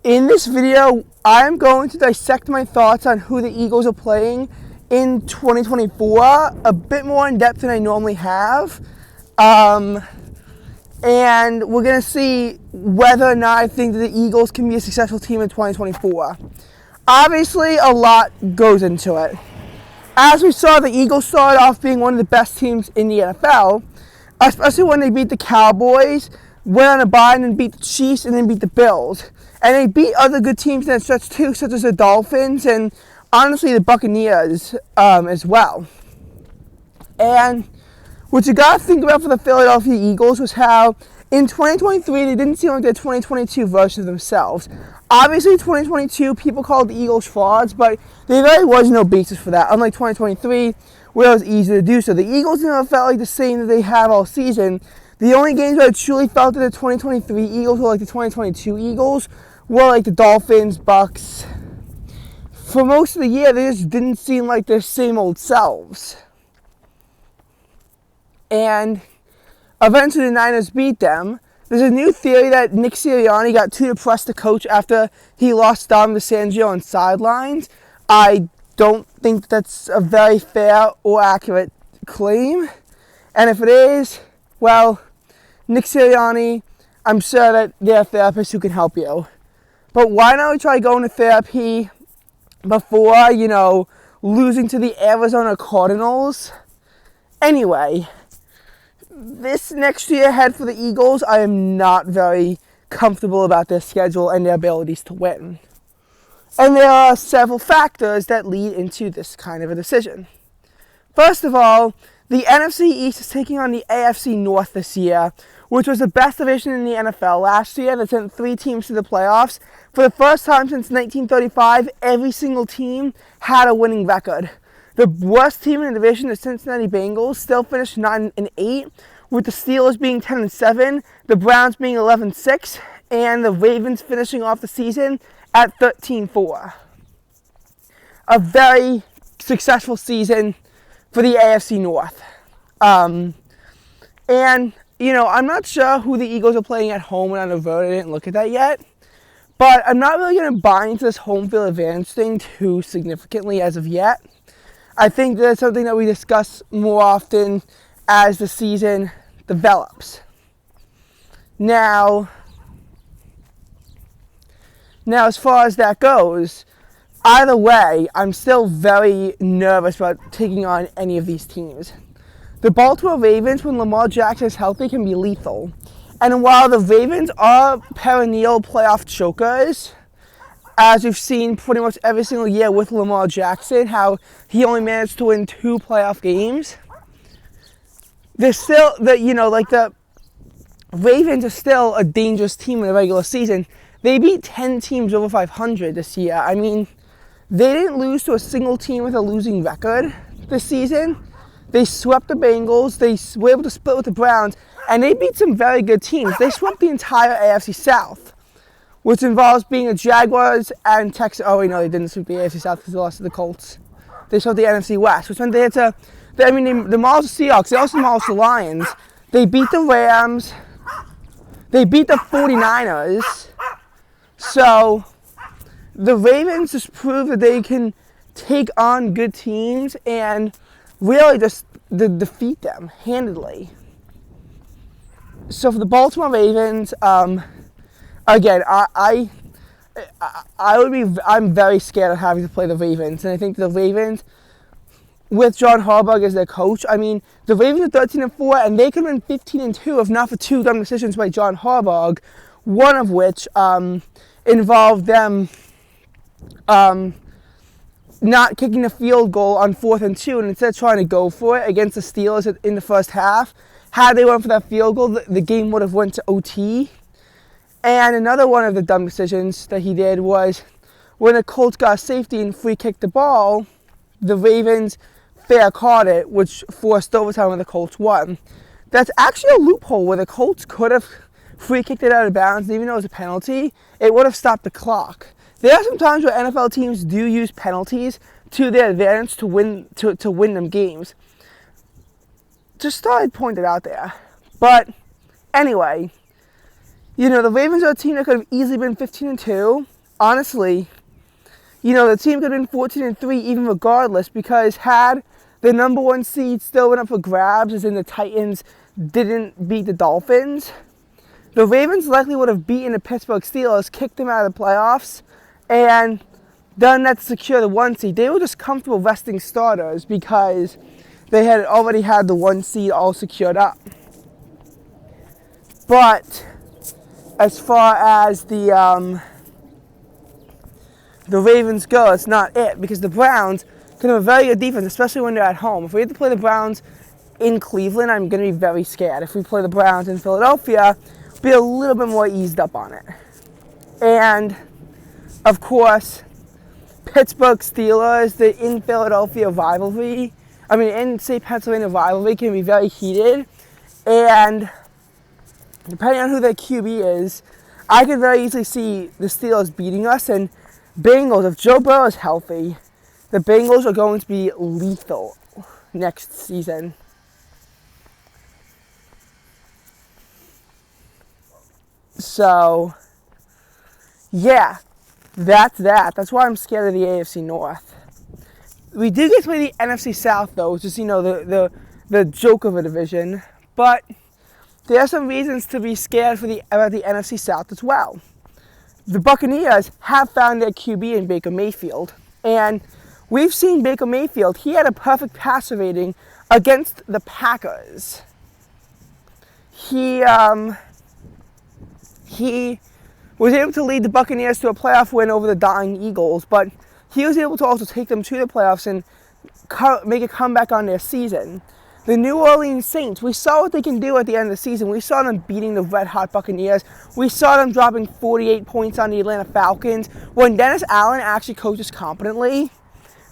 In this video, I'm going to dissect my thoughts on who the Eagles are playing in 2024, a bit more in depth than I normally have. And we're going to see whether or not I think that the Eagles can be a successful team in 2024. Obviously, a lot goes into it. As we saw, the Eagles started off being one of the best teams in the NFL, especially when they beat the Cowboys, went on a bye and then beat the Chiefs and then beat the Bills. And they beat other good teams in that stretch too, such as the Dolphins and honestly the Buccaneers as well. And what you got to think about for the Philadelphia Eagles was how in 2023 they didn't seem like their 2022 version of themselves. Obviously 2022 people called the Eagles frauds, but there really was no basis for that. Unlike 2023 where it was easy to do so. The Eagles never felt like the same that they have all season. The only games where I truly felt that the 2023 Eagles were like the 2022 Eagles were like the Dolphins, Bucks. For most of the year, they just didn't seem like their same old selves. And eventually the Niners beat them. There's a new theory that Nick Sirianni got too depressed to coach after he lost Dom DeSangelo on sidelines. I don't think that's a very fair or accurate claim. And if it is, well, Nick Sirianni, I'm sure that there are therapists who can help you. But why not try going to therapy before, losing to the Arizona Cardinals? Anyway, this next year ahead for the Eagles, I am not very comfortable about their schedule and their abilities to win. And there are several factors that lead into this kind of a decision. First of all, the NFC East is taking on the AFC North this year, which was the best division in the NFL last year that sent 3 teams to the playoffs. For the first time since 1935, every single team had a winning record. The worst team in the division, the Cincinnati Bengals, still finished 9-8, with the Steelers being 10-7, the Browns being 11-6, and the Ravens finishing off the season at 13-4. A very successful season for the AFC North. I'm not sure who the Eagles are playing at home and on the road. I didn't look at that yet. But I'm not really going to buy into this home field advantage thing too significantly as of yet. I think that's something that we discuss more often as the season develops. Now, as far as that goes, either way, I'm still very nervous about taking on any of these teams. The Baltimore Ravens, when Lamar Jackson is healthy, can be lethal. And while the Ravens are perennial playoff chokers, as we've seen pretty much every single year with Lamar Jackson, how he only managed to win 2 playoff games, they're still, the Ravens are still a dangerous team in the regular season. They beat 10 teams over 500 this year. I mean, they didn't lose to a single team with a losing record this season. They swept the Bengals, they were able to split with the Browns, and they beat some very good teams. They swept the entire AFC South, which involves being the Jaguars and Texans. Oh, wait, no, they didn't sweep the AFC South because they lost to the Colts. They swept the NFC West, which meant they had to, they demolished the Seahawks, they also demolished the Lions. They beat the Rams, they beat the 49ers. So, the Ravens just proved that they can take on good teams and really just defeat them handedly. So for the Baltimore Ravens, again, I'm very scared of having to play the Ravens, and I think the Ravens, with John Harbaugh as their coach, the Ravens are 13-4, and they could have been 15-2 if not for 2 dumb decisions by John Harbaugh, one of which involved them not kicking a field goal on 4th and 2, and instead trying to go for it against the Steelers in the first half. Had they went for that field goal, the game would have went to OT. And another one of the dumb decisions that he did was when the Colts got safety and free kicked the ball, the Ravens fair caught it, which forced overtime when the Colts won. That's actually a loophole where the Colts could have free kicked it out of bounds, and even though it was a penalty, it would have stopped the clock. There are some times where NFL teams do use penalties to their advantage to win them games. Just thought I'd point it out there. But anyway, the Ravens are a team that could have easily been 15-2. honestly, the team could have been 14-3 even regardless, because had the number 1 seed still went up for grabs, as in the Titans didn't beat the Dolphins, the Ravens likely would have beaten the Pittsburgh Steelers, kicked them out of the playoffs, and done that to secure the 1 seed. They were just comfortable resting starters because they had already had the 1 seed all secured up. But as far as the Ravens go, it's not it, because the Browns can have a very good defense, especially when they're at home. If we have to play the Browns in Cleveland, I'm going to be very scared. If we play the Browns in Philadelphia, be a little bit more eased up on it. And, of course, Pittsburgh Steelers, the in Philadelphia rivalry, in St. Pennsylvania rivalry can be very heated. And depending on who their QB is, I could very easily see the Steelers beating us. And Bengals, if Joe Burrow is healthy, the Bengals are going to be lethal next season. So, yeah, that's that. That's why I'm scared of the AFC North. We do get to play the NFC South, though, which is, the joke of a division. But there are some reasons to be scared about the NFC South as well. The Buccaneers have found their QB in Baker Mayfield. And we've seen Baker Mayfield. He had a perfect passer rating against the Packers. He was able to lead the Buccaneers to a playoff win over the dying Eagles, but he was able to also take them to the playoffs and make a comeback on their season. The New Orleans Saints, we saw what they can do at the end of the season. We saw them beating the red-hot Buccaneers. We saw them dropping 48 points on the Atlanta Falcons. When Dennis Allen actually coaches competently,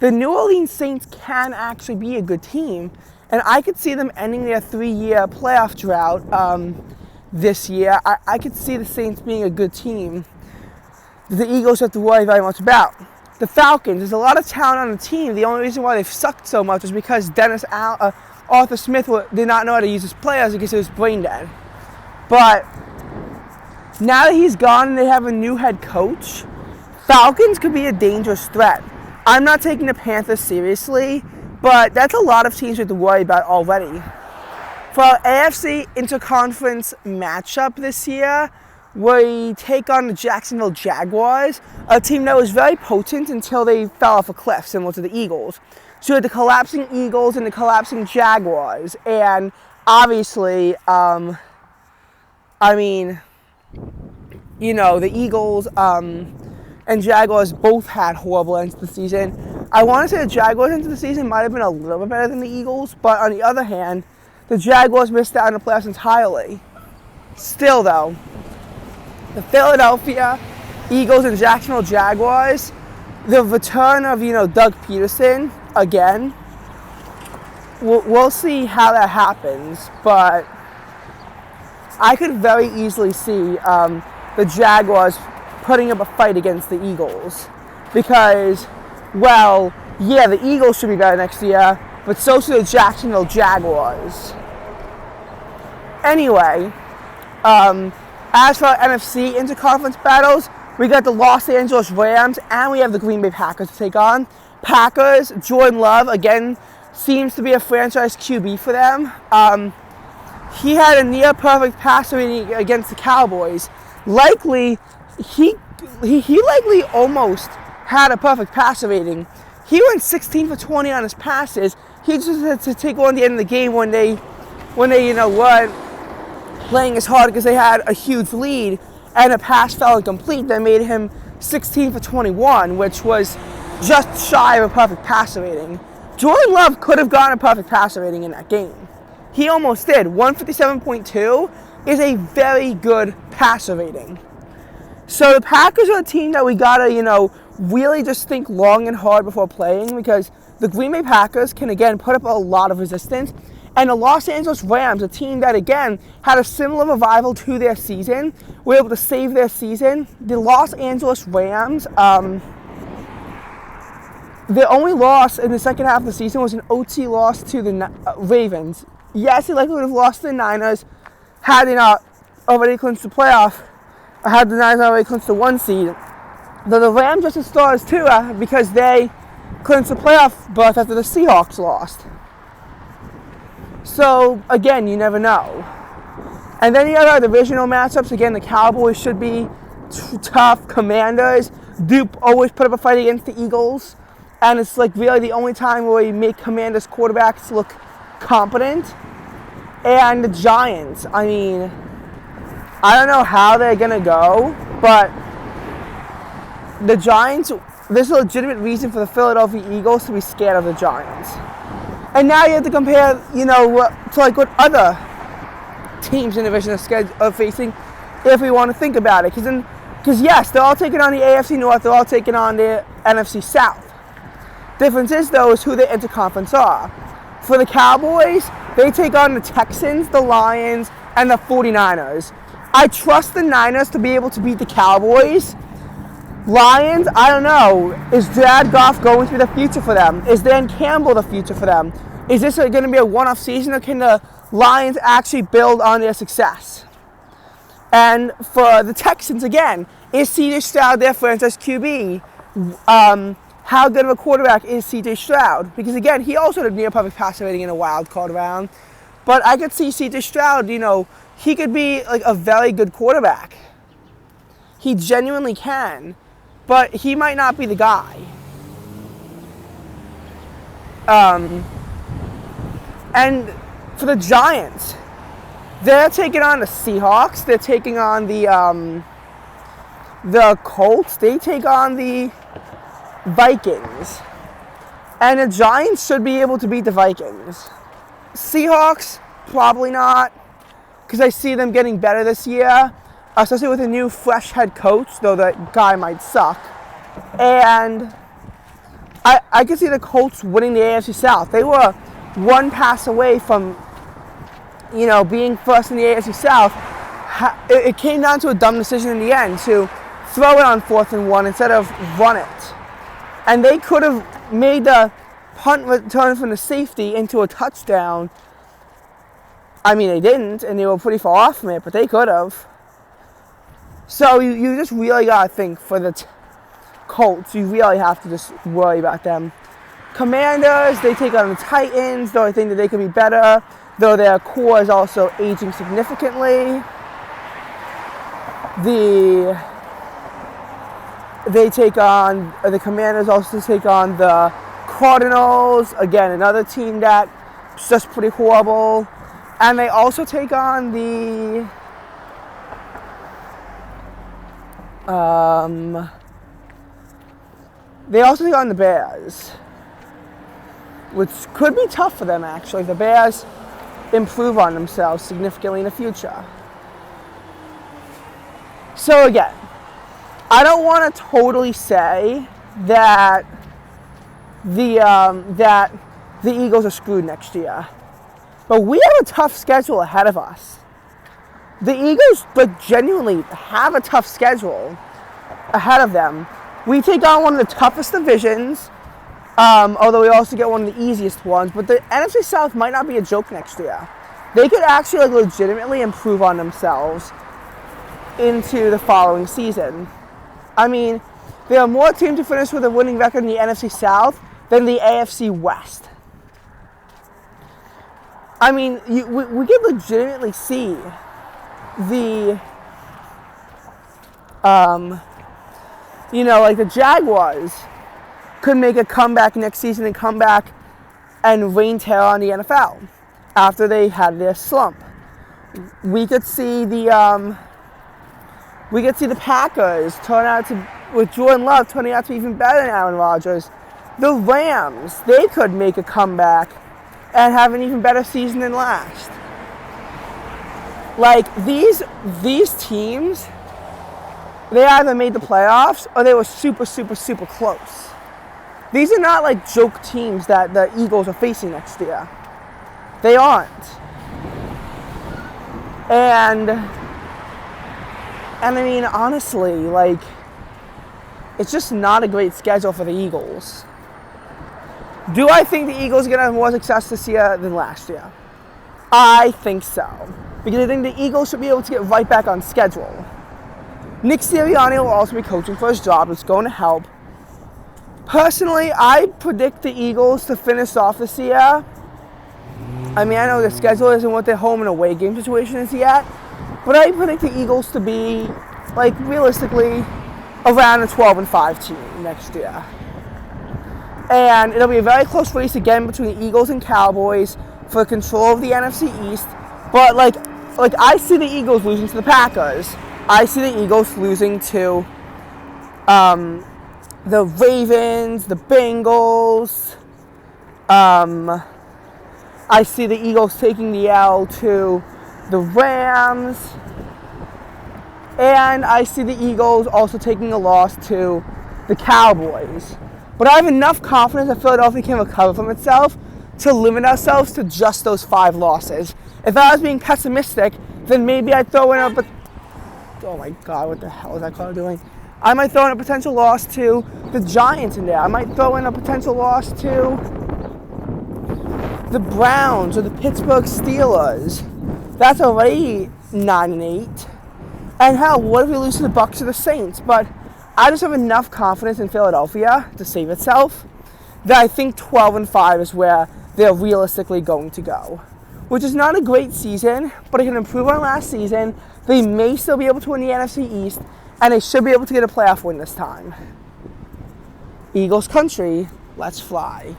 the New Orleans Saints can actually be a good team, and I could see them ending their 3-year playoff drought this year. I could see the Saints being a good team that the Eagles have to worry very much about. The Falcons, there's a lot of talent on the team. The only reason why they've sucked so much is because Arthur Smith did not know how to use his players because he was brain dead. But now that he's gone and they have a new head coach, Falcons could be a dangerous threat. I'm not taking the Panthers seriously, but that's a lot of teams we have to worry about already. For our AFC Interconference matchup this year, we take on the Jacksonville Jaguars, a team that was very potent until they fell off a cliff, similar to the Eagles. So we had the collapsing Eagles and the collapsing Jaguars. And obviously, the Eagles and Jaguars both had horrible ends to the season. I want to say the Jaguars' end to the season might have been a little bit better than the Eagles, but on the other hand, the Jaguars missed out on the playoffs entirely. Still, though, the Philadelphia Eagles and Jacksonville Jaguars, the return of, Doug Peterson again, we'll see how that happens, but I could very easily see the Jaguars putting up a fight against the Eagles because, the Eagles should be better next year, but so should the Jacksonville Jaguars. Anyway, as for our NFC interconference battles, we got the Los Angeles Rams and we have the Green Bay Packers to take on. Packers, Jordan Love, again, seems to be a franchise QB for them. He had a near-perfect passer rating against the Cowboys. Likely, he likely almost had a perfect passer rating. He went 16 for 20 on his passes. He just had to take one at the end of the game when they weren't playing as hard because they had a huge lead and a pass fell incomplete that made him 16 for 21, which was just shy of a perfect passer rating. Jordan Love could have gotten a perfect passer rating in that game. He almost did. 157.2 is a very good passer rating. So the Packers are a team that we gotta, really just think long and hard before playing because the Green Bay Packers can, again, put up a lot of resistance. And the Los Angeles Rams, a team that, again, had a similar revival to their season, were able to save their season. The Los Angeles Rams, their only loss in the second half of the season was an OT loss to the Ravens. Yes, they likely would have lost to the Niners had they not already clinched the playoff, or had the Niners already clinched the 1 seed. The Rams just as stars too because they clinched the playoff berth after the Seahawks lost. So again, you never know. And then you have our divisional matchups. Again, the Cowboys should be tough. Commanders do always put up a fight against the Eagles, and it's like really the only time where we make Commanders quarterbacks look competent. And the Giants, I mean, I don't know how they're gonna go, but the Giants, there's a legitimate reason for the Philadelphia Eagles to be scared of the Giants. And now you have to compare, to like what other teams in the division are facing, if we want to think about it. Because yes, they're all taking on the AFC North, they're all taking on the NFC South. Difference is, though, is who the interconference are. For the Cowboys, they take on the Texans, the Lions, and the 49ers. I trust the Niners to be able to beat the Cowboys. Lions, I don't know. Is Jared Goff going to be the future for them? Is Dan Campbell the future for them? Is this going to be a one-off season, or can the Lions actually build on their success? And for the Texans, again, is C.J. Stroud their franchise QB? How good of a quarterback is C.J. Stroud? Because again, he also had a near perfect passer rating in a wild card round. But I could see C.J. Stroud, he could be like a very good quarterback. He genuinely can. But he might not be the guy. And for the Giants, they're taking on the Seahawks. They're taking on the Colts. They take on the Vikings. And the Giants should be able to beat the Vikings. Seahawks, probably not, because I see them getting better this year, especially with a new fresh head coach, though that guy might suck. And I can see the Colts winning the AFC South. They were one pass away from, being first in the AFC South. It came down to a dumb decision in the end to throw it on 4th and 1 instead of run it. And they could have made the punt return from the safety into a touchdown. I mean, they didn't, and they were pretty far off from it, but they could have. So you just really got to think for the Colts. You really have to just worry about them. Commanders, they take on the Titans, though I think that they could be better, though their core is also aging significantly. The Commanders also take on the Cardinals, again, another team that's just pretty horrible. And they also take on the Bears, which could be tough for them, actually. The Bears improve on themselves significantly in the future. So again, I don't want to totally say that the Eagles are screwed next year. But we have a tough schedule ahead of us. The Eagles genuinely have a tough schedule ahead of them. We take on one of the toughest divisions, although we also get one of the easiest ones. But the NFC South might not be a joke next year. They could actually legitimately improve on themselves into the following season. I mean, there are more teams to finish with a winning record in the NFC South than the AFC West. I mean, we could legitimately see the, like the Jaguars could make a comeback next season and come back and reign terror on the NFL after they had their slump. We could see the Packers turn out to, with Jordan Love turning out to be even better than Aaron Rodgers. The Rams, they could make a comeback and have an even better season than last. Like, these teams, they either made the playoffs or they were super, super, super close. These are not like joke teams that the Eagles are facing next year. They aren't. And I mean, honestly, like, it's just not a great schedule for the Eagles. Do I think the Eagles are going to have more success this year than last year? I think so. Because I think the Eagles should be able to get right back on schedule. Nick Sirianni will also be coaching for his job. It's going to help. Personally, I predict the Eagles to finish off this year. I mean, I know the schedule isn't what their home and away game situation is yet, but I predict the Eagles to be, like, realistically, around a 12-5 team next year. And it'll be a very close race again between the Eagles and Cowboys for control of the NFC East. But, like I see the Eagles losing to the Packers. I see the Eagles losing to the Ravens, the Bengals. I see the Eagles taking the L to the Rams. And I see the Eagles also taking a loss to the Cowboys. But I have enough confidence that Philadelphia can recover from itself to limit ourselves to just those 5 losses. If I was being pessimistic, then maybe I'd throw in oh my God, what the hell is that car doing? I might throw in a potential loss to the Giants in there. I might throw in a potential loss to the Browns or the Pittsburgh Steelers. That's already 9-8. And hell, what if we lose to the Bucs or the Saints? But I just have enough confidence in Philadelphia to save itself that I think 12-5 is where they're realistically going to go. Which is not a great season, but it can improve on last season. They may still be able to win the NFC East, and they should be able to get a playoff win this time. Eagles country, let's fly.